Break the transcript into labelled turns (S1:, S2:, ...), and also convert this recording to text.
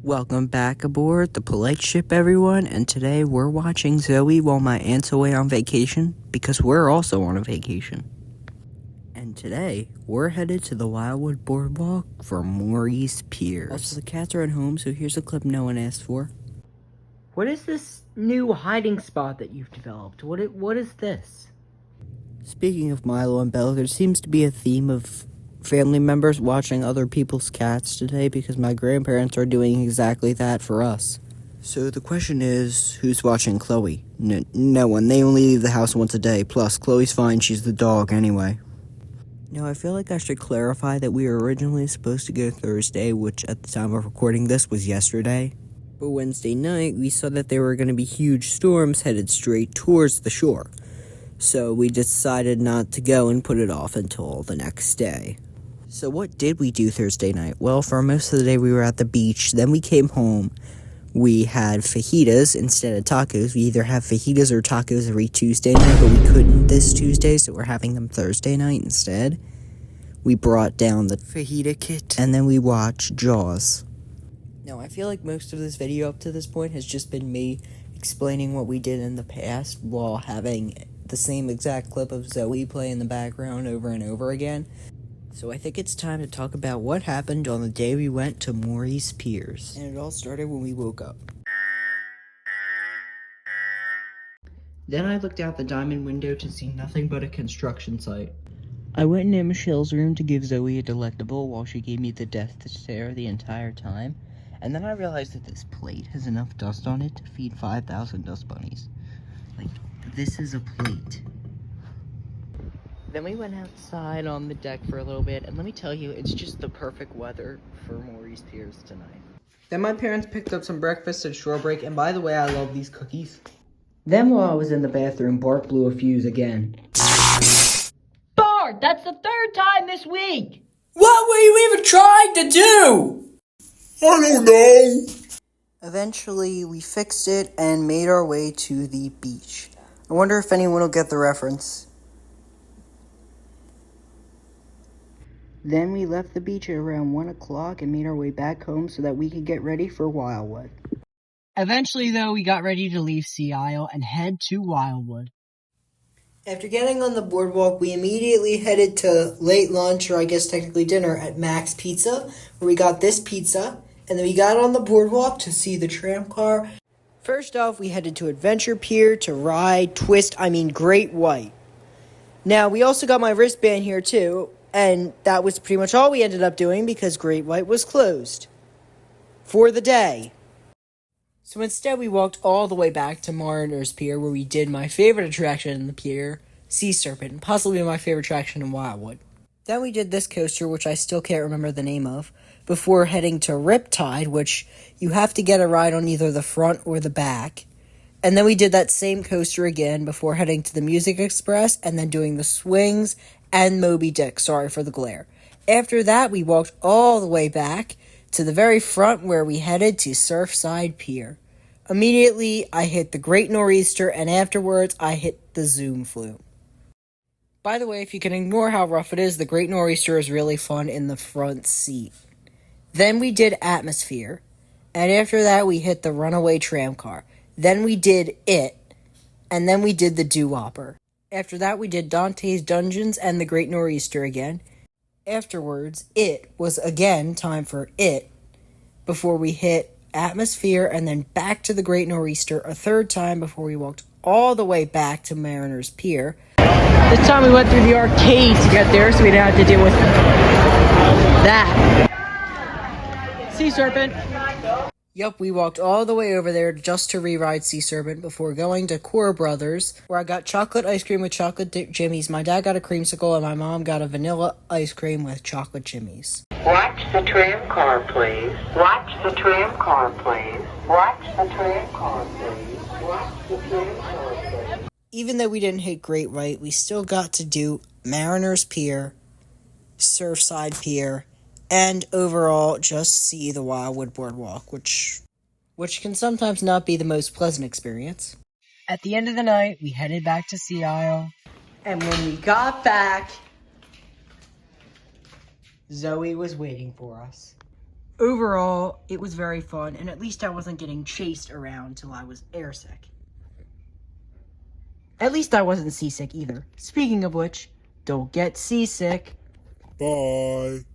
S1: Welcome back aboard the polite ship, everyone, and today we're watching Zoe while my aunt's away on vacation, because we're also on a vacation. And today, we're headed to the Wildwood boardwalk for Morey's Piers. Also, the cats are at home, so here's a clip no one asked for. What is this new hiding spot that you've developed? What is this? Speaking of Milo and Bella, there seems to be a theme of family members watching other people's cats today because my grandparents are doing exactly that for us. So the question is, who's watching Chloe? No one. They only leave the house once a day. Plus, Chloe's fine. She's the dog anyway. Now, I feel like I should clarify that we were originally supposed to go Thursday, which at the time of recording this was yesterday. But Wednesday night, we saw that there were going to be huge storms headed straight towards the shore. So we decided not to go and put it off until the next day. So what did we do Thursday night? Well, for most of the day we were at the beach. Then we came home. We had fajitas instead of tacos. We either have fajitas or tacos every Tuesday night, but we couldn't this Tuesday, so we're having them Thursday night instead. We brought down the fajita kit, and then we watched Jaws. Now, I feel like most of this video up to this point has just been me explaining what we did in the past while having the same exact clip of Zoe play in the background over and over again. So I think it's time to talk about what happened on the day we went to Morey's Piers. And it all started when we woke up. Then I looked out the diamond window to see nothing but a construction site. I went into Michelle's room to give Zoe a delectable while she gave me the death stare the entire time. And then I realized that this plate has enough dust on it to feed 5,000 dust bunnies. Like, this is a plate. Then we went outside on the deck for a little bit, and let me tell you, it's just the perfect weather for Morey's Piers tonight. Then my parents picked up some breakfast at shore break, and by the way, I love these cookies. Then while I was in the bathroom, Bart blew a fuse again.
S2: Bart, that's the third time this week!
S3: What were you even trying to do?
S4: I don't know.
S1: Eventually, we fixed it and made our way to the beach. I wonder if anyone will get the reference. Then we left the beach at around 1 o'clock and made our way back home so that we could get ready for Wildwood.
S2: Eventually, though, we got ready to leave Sea Isle and head to Wildwood.
S1: After getting on the boardwalk, we immediately headed to late lunch, or I guess technically dinner, at Mac's Pizza, where we got this pizza, and then we got on the boardwalk to see the tram car. First off, we headed to Adventure Pier to ride Great White. Now, we also got my wristband here, too, and that was pretty much all we ended up doing because Great White was closed for the day. So instead, we walked all the way back to Mariner's Pier, where we did my favorite attraction in the pier, Sea Serpent, possibly my favorite attraction in Wildwood. Then we did this coaster, which I still can't remember the name of, before heading to Riptide, which you have to get a ride on either the front or the back. And then we did that same coaster again before heading to the Music Express and then doing the swings and Moby Dick. Sorry for the glare. After that, we walked all the way back to the very front where we headed to Surfside Pier. Immediately, I hit the Great Nor'easter, and afterwards, I hit the Zoom Flume. By the way, if you can ignore how rough it is, the Great Nor'easter is really fun in the front seat. Then we did Atmosphere, and after that, we hit the Runaway Tram Car. Then we did It, and then we did the Doo-Wopper. After that, we did Dante's Dungeons and the Great Nor'easter again. Afterwards, it was again time for It, before we hit Atmosphere and then back to the Great Nor'easter a third time before we walked all the way back to Mariner's Pier.
S2: This time we went through the arcade to get there, so we didn't have to deal with that. Sea Serpent.
S1: Yup, we walked all the way over there just to re-ride Sea Serpent before going to Core Brothers, where I got chocolate ice cream with chocolate jimmies. My dad got a creamsicle, and my mom got a vanilla ice cream with chocolate jimmies.
S5: Watch the tram car, please. Watch the tram car, please. Watch the tram car, please. Watch the tram car, please.
S1: Even though we didn't hit Great White, we still got to do Mariner's Pier, Surfside Pier, and overall just see the Wildwood Boardwalk, which can sometimes not be the most pleasant experience.
S2: At the end of the night, we headed back to Sea Isle.
S1: And when we got back, Zoe was waiting for us.
S2: overall, it was very fun, and at least I wasn't getting chased around till I was airsick. At least I wasn't seasick either. Speaking of which, don't get seasick.
S4: Bye.